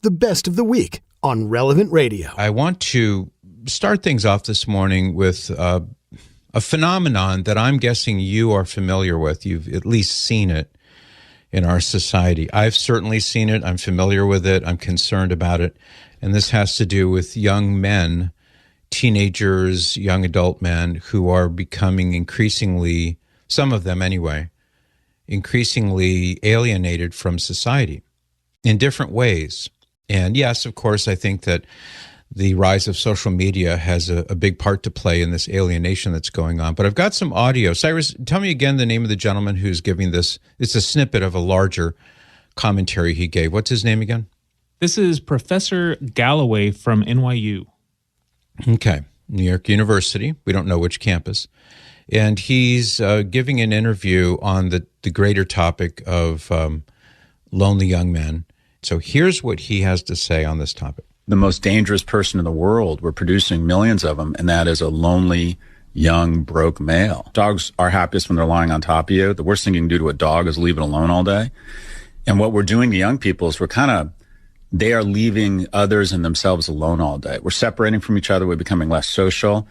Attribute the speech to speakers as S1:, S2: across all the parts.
S1: the best of the week on Relevant Radio.
S2: I want to start things off this morning with a phenomenon that I'm guessing you are familiar with. You've at least seen it in our society. I've certainly seen it. I'm familiar with it. I'm concerned about it. And this has to do with young men, teenagers, young adult men who are becoming increasingly, some of them anyway, increasingly alienated from society in different ways. And yes, of course, I think that the rise of social media has a big part to play in this alienation that's going on. But I've got some audio. Cyrus, tell me again the name of the gentleman who's giving this. It's a snippet of a larger commentary he gave. What's his name again?
S3: This is Professor Galloway from NYU.
S2: Okay, New York University. We don't know which campus. And he's giving an interview on the greater topic of lonely young men. So here's what he has to say on this topic.
S4: The most dangerous person in the world, we're producing millions of them, and that is a lonely, young, broke male. Dogs are happiest when they're lying on top of you. The worst thing you can do to a dog is leave it alone all day. And what we're doing to young people is they are leaving others and themselves alone all day. We're separating from each other. We're becoming less social.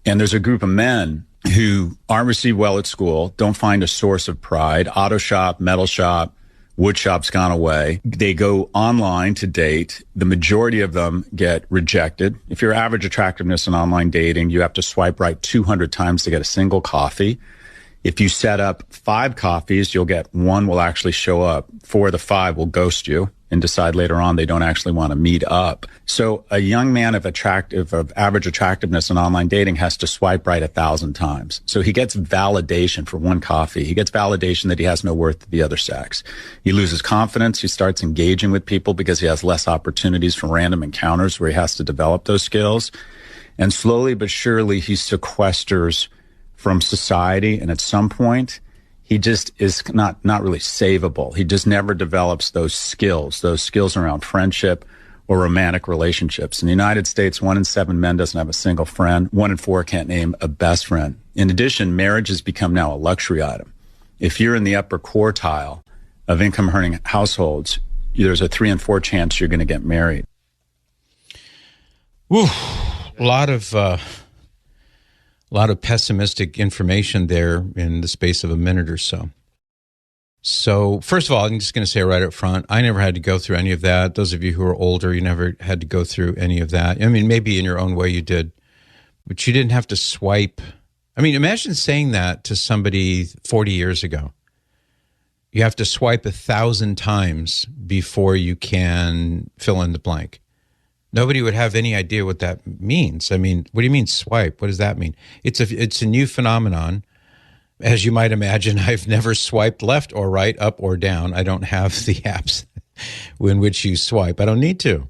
S4: And there's a group of men who aren't received well at school, don't find a source of pride. Auto shop, metal shop, wood shop's gone away. They go online to date. The majority of them get rejected. If your average attractiveness in online dating, you have to swipe right 200 times to get a single coffee. If you set up 5 coffees, you'll get 1 will actually show up. 4 of the 5 will ghost you and decide later on they don't actually want to meet up. So a young man of average attractiveness in online dating has to swipe right 1,000 times. So he gets validation for 1 coffee. He gets validation that he has no worth to the other sex. He loses confidence. He starts engaging with people because he has less opportunities for random encounters where he has to develop those skills. And slowly but surely he sequesters from society. And at some point, he just is not really savable. He just never develops those skills around friendship or romantic relationships. In the United States, 1 in 7 men doesn't have a single friend. 1 in 4 can't name a best friend. In addition, marriage has become now a luxury item. If you're in the upper quartile of income-earning households, there's a 3 in 4 chance you're going to get married.
S2: Woo, a lot of pessimistic information there in the space of a minute or so. So first of all, I'm just going to say right up front, I never had to go through any of that. Those of you who are older, you never had to go through any of that. I mean, maybe in your own way you did, but you didn't have to swipe. I mean, imagine saying that to somebody 40 years ago. You have to swipe 1,000 times before you can fill in the blank. Nobody would have any idea what that means. I mean, what do you mean swipe? What does that mean? It's a new phenomenon. As you might imagine, I've never swiped left or right, up or down. I don't have the apps in which you swipe. I don't need to.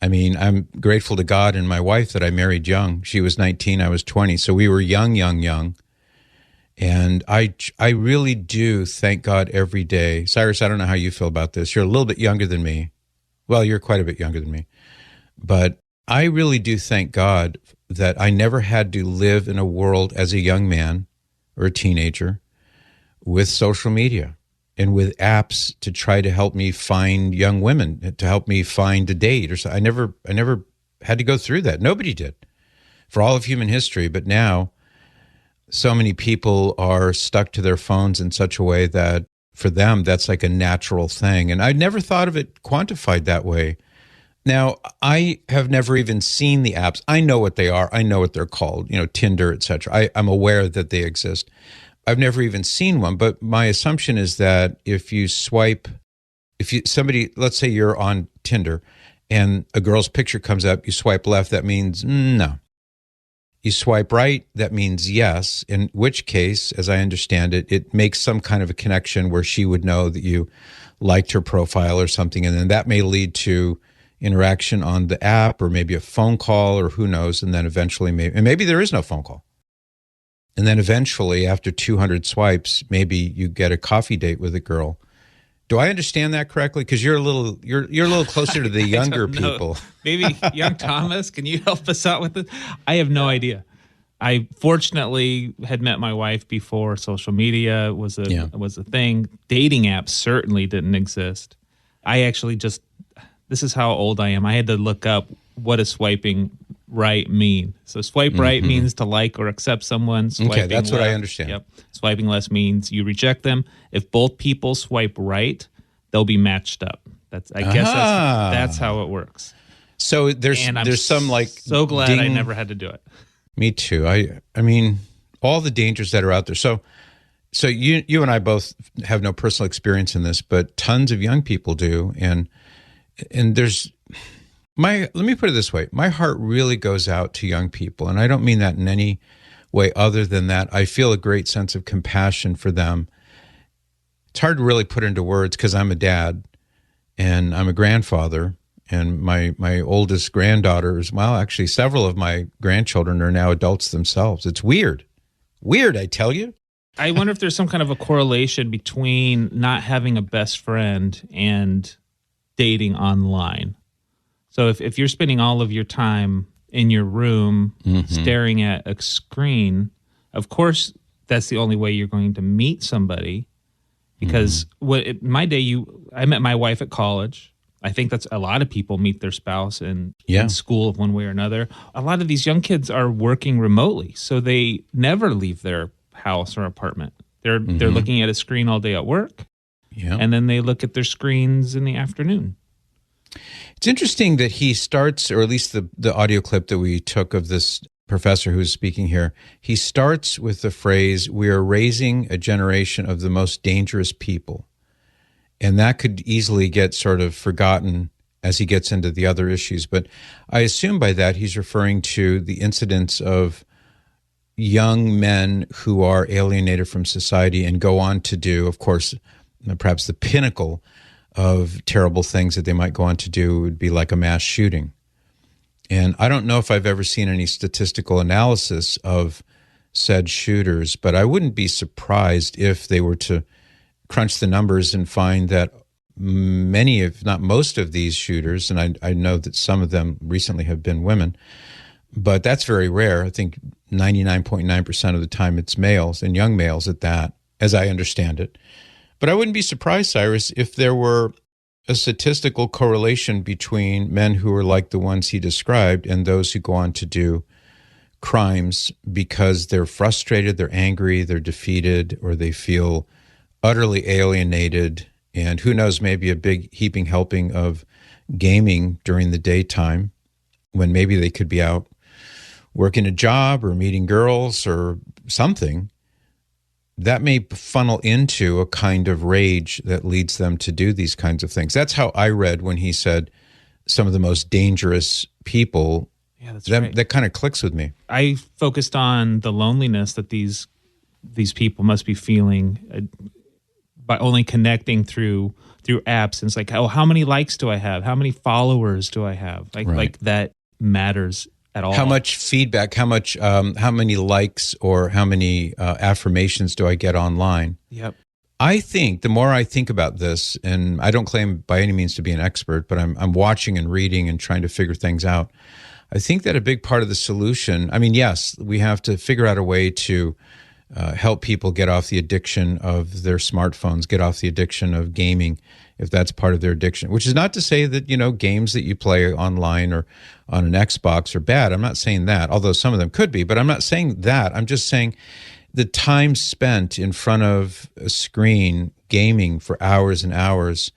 S2: I mean, I'm grateful to God and my wife that I married young. She was 19, I was 20. So we were young. And I really do thank God every day. Cyrus, I don't know how you feel about this. You're a little bit younger than me. Well, you're quite a bit younger than me. But I really do thank God that I never had to live in a world as a young man or a teenager with social media and with apps to try to help me find young women, to help me find a date. Or so. I never had to go through that. Nobody did for all of human history. But now so many people are stuck to their phones in such a way that for them, that's like a natural thing. And I never thought of it quantified that way. Now, I have never even seen the apps. I know what they are. I know what they're called, Tinder, etc. I'm aware that they exist. I've never even seen one, but my assumption is that if somebody, let's say you're on Tinder and a girl's picture comes up, you swipe left, that means no. You swipe right, that means yes, in which case, as I understand it, it makes some kind of a connection where she would know that you liked her profile or something, and then that may lead to interaction on the app or maybe a phone call or who knows, and then eventually maybe there is no phone call. And then eventually, after 200 swipes, maybe you get a coffee date with a girl. Do I understand that correctly? Because you're a little closer to the younger people.
S3: Maybe young Thomas, can you help us out with this? I have no idea. I fortunately had met my wife before social media was a thing. Dating apps certainly didn't exist. I actually just this is how old I am. I had to look up what does swiping right mean. So swipe right means to like or accept someone.
S2: Okay, that's what I understand.
S3: Yep. Swiping left means you reject them. If both people swipe right, they'll be matched up. I guess that's how it works.
S2: So there's some like
S3: so glad I never had to do it.
S2: Me too. I mean, all the dangers that are out there. So you and I both have no personal experience in this, but tons of young people do. And let me put it this way. My heart really goes out to young people. And I don't mean that in any way other than that. I feel a great sense of compassion for them. It's hard to really put into words because I'm a dad and I'm a grandfather. And my oldest granddaughters, well, actually several of my grandchildren are now adults themselves. It's weird. Weird, I tell you.
S3: I wonder if there's some kind of a correlation between not having a best friend and dating online. So if you're spending all of your time in your room staring at a screen, of course, that's the only way you're going to meet somebody. Because my day, I met my wife at college. I think that's a lot of people meet their spouse in school of one way or another. A lot of these young kids are working remotely, so they never leave their house or apartment. They're looking at a screen all day at work, and then they look at their screens in the afternoon.
S2: It's interesting that he starts, or at least the audio clip that we took of this professor who's speaking here, he starts with the phrase, "We are raising a generation of the most dangerous people." And that could easily get sort of forgotten as he gets into the other issues. But I assume by that he's referring to the incidence of young men who are alienated from society and go on to do, of course, perhaps the pinnacle of terrible things that they might go on to do would be like a mass shooting. And I don't know if I've ever seen any statistical analysis of said shooters, but I wouldn't be surprised if they were to crunch the numbers and find that many, if not most of these shooters, and I know that some of them recently have been women, but that's very rare. I think 99.9% of the time it's males, and young males at that, as I understand it. But I wouldn't be surprised, Cyrus, if there were a statistical correlation between men who are like the ones he described and those who go on to do crimes because they're frustrated, they're angry, they're defeated, or they feel utterly alienated, and who knows, maybe a big heaping helping of gaming during the daytime when maybe they could be out working a job or meeting girls or something. That may funnel into a kind of rage that leads them to do these kinds of things. That's how I read when he said some of the most dangerous people.
S3: Yeah, that's right.
S2: That kind of clicks with me.
S3: I focused on the loneliness that these people must be feeling by only connecting through apps. And it's like, oh, how many likes do I have? How many followers do I have? Like that matters at all.
S2: How much feedback, how many likes or how many affirmations do I get online?
S3: Yep.
S2: I think the more I think about this, and I don't claim by any means to be an expert, but I'm watching and reading and trying to figure things out. I think that a big part of the solution, I mean, yes, we have to figure out a way to help people get off the addiction of their smartphones, get off the addiction of gaming, if that's part of their addiction, which is not to say that, games that you play online or on an Xbox are bad. I'm not saying that, although some of them could be, but I'm not saying that. I'm just saying the time spent in front of a screen gaming for hours and hours,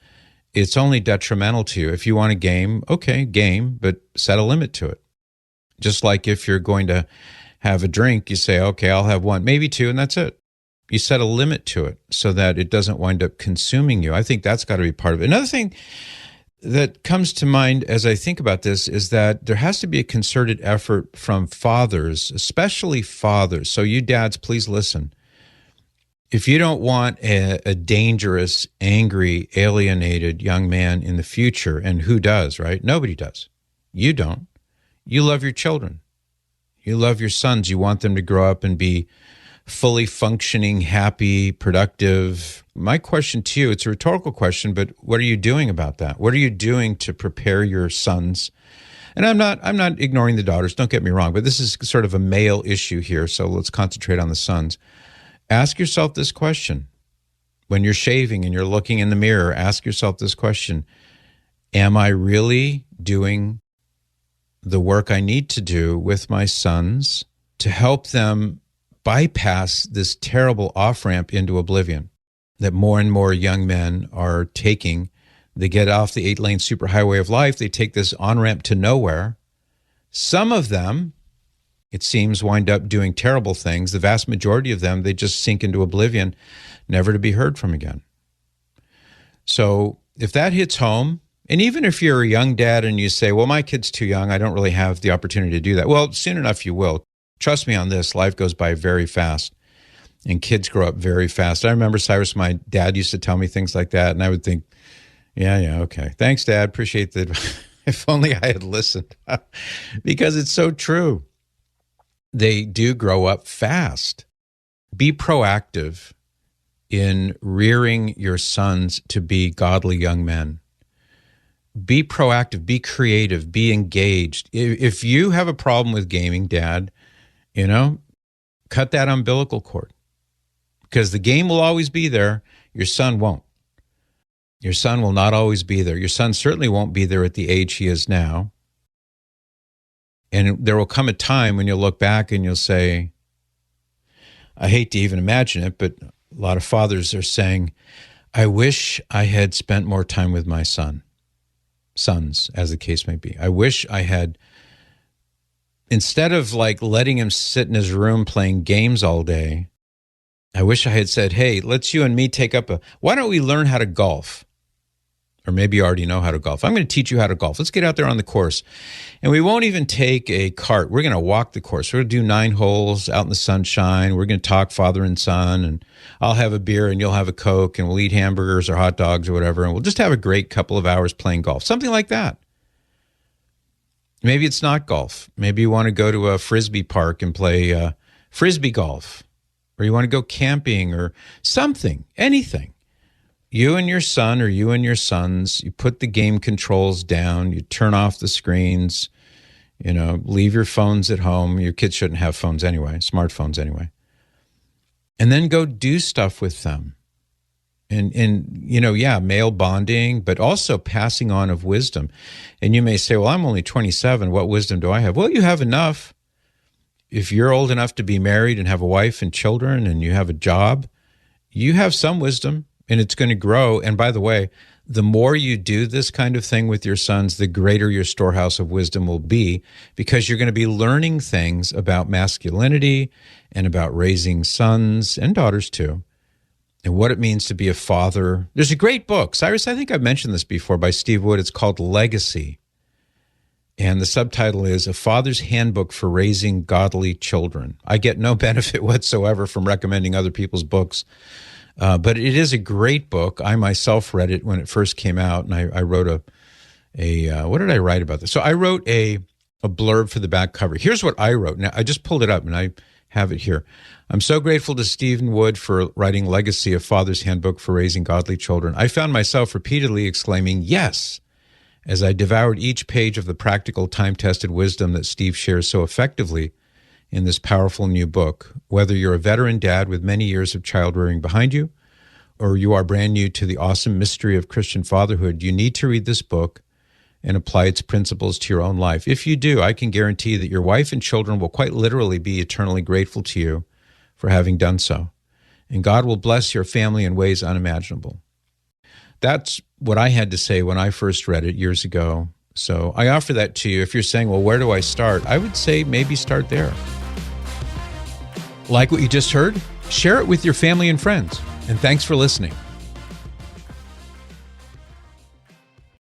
S2: it's only detrimental to you. If you want to game, okay, game, but set a limit to it. Just like if you're going to have a drink, you say, okay, I'll have one, maybe two, and that's it. You set a limit to it so that it doesn't wind up consuming you. I think that's got to be part of it. Another thing that comes to mind as I think about this is that there has to be a concerted effort from fathers, especially fathers. So you dads, please listen. If you don't want a dangerous, angry, alienated young man in the future, and who does, right? Nobody does. You don't. You love your children. You love your sons. You want them to grow up and be fully functioning, happy, productive. My question to you, it's a rhetorical question, but what are you doing about that? What are you doing to prepare your sons? And I'm not ignoring the daughters, don't get me wrong, but this is sort of a male issue here, so let's concentrate on the sons. Ask yourself this question. When you're shaving and you're looking in the mirror, ask yourself this question. Am I really doing the work I need to do with my sons to help them bypass this terrible off-ramp into oblivion that more and more young men are taking? They get off the 8-lane superhighway of life. They take this on-ramp to nowhere. Some of them, it seems, wind up doing terrible things. The vast majority of them, they just sink into oblivion, never to be heard from again. So if that hits home, and even if you're a young dad and you say, well, my kid's too young, I don't really have the opportunity to do that. Well, soon enough you will. Trust me on this, life goes by very fast, and kids grow up very fast. I remember, Cyrus, my dad used to tell me things like that, and I would think, yeah, okay. Thanks, Dad. Appreciate that. If only I had listened. Because it's so true. They do grow up fast. Be proactive in rearing your sons to be godly young men. Be proactive, be creative, be engaged. If you have a problem with gaming, Dad, cut that umbilical cord. Because the game will always be there. Your son won't. Your son will not always be there. Your son certainly won't be there at the age he is now. And there will come a time when you'll look back and you'll say, I hate to even imagine it, but a lot of fathers are saying, I wish I had spent more time with my sons, as the case may be. I wish I had, instead of letting him sit in his room playing games all day, I wish I had said, hey, let's you and me take up why don't we learn how to golf? Or maybe you already know how to golf. I'm going to teach you how to golf. Let's get out there on the course. And we won't even take a cart. We're going to walk the course. We're going to do 9 holes out in the sunshine. We're going to talk father and son, and I'll have a beer and you'll have a Coke, and we'll eat hamburgers or hot dogs or whatever, and we'll just have a great couple of hours playing golf. Something like that. Maybe it's not golf. Maybe you want to go to a frisbee park and play frisbee golf, or you want to go camping or something, anything. You and your son or you and your sons, you put the game controls down, you turn off the screens, leave your phones at home. Your kids shouldn't have phones anyway, smartphones anyway. And then go do stuff with them. And male bonding, but also passing on of wisdom. And you may say, well, I'm only 27. What wisdom do I have? Well, you have enough. If you're old enough to be married and have a wife and children and you have a job, you have some wisdom. And it's going to grow. And by the way, the more you do this kind of thing with your sons, the greater your storehouse of wisdom will be, because you're going to be learning things about masculinity and about raising sons and daughters too, and what it means to be a father. There's a great book, Cyrus, I think I've mentioned this before, by Steve Wood. It's called Legacy. And the subtitle is A Father's Handbook for Raising Godly Children. I get no benefit whatsoever from recommending other people's books. But it is a great book. I myself read it when it first came out, and I wrote what did I write about this? So I wrote a blurb for the back cover. Here's what I wrote. Now, I just pulled it up, and I have it here. I'm so grateful to Stephen Wood for writing Legacy, A Father's Handbook for Raising Godly Children. I found myself repeatedly exclaiming, yes, as I devoured each page of the practical, time-tested wisdom that Steve shares so effectively in this powerful new book. Whether you're a veteran dad with many years of child rearing behind you, or you are brand new to the awesome mystery of Christian fatherhood, you need to read this book and apply its principles to your own life. If you do, I can guarantee that your wife and children will quite literally be eternally grateful to you for having done so. And God will bless your family in ways unimaginable. That's what I had to say when I first read it years ago. So I offer that to you. If you're saying, well, where do I start? I would say maybe start there. Like what you just heard? Share it with your family and friends. And thanks for listening.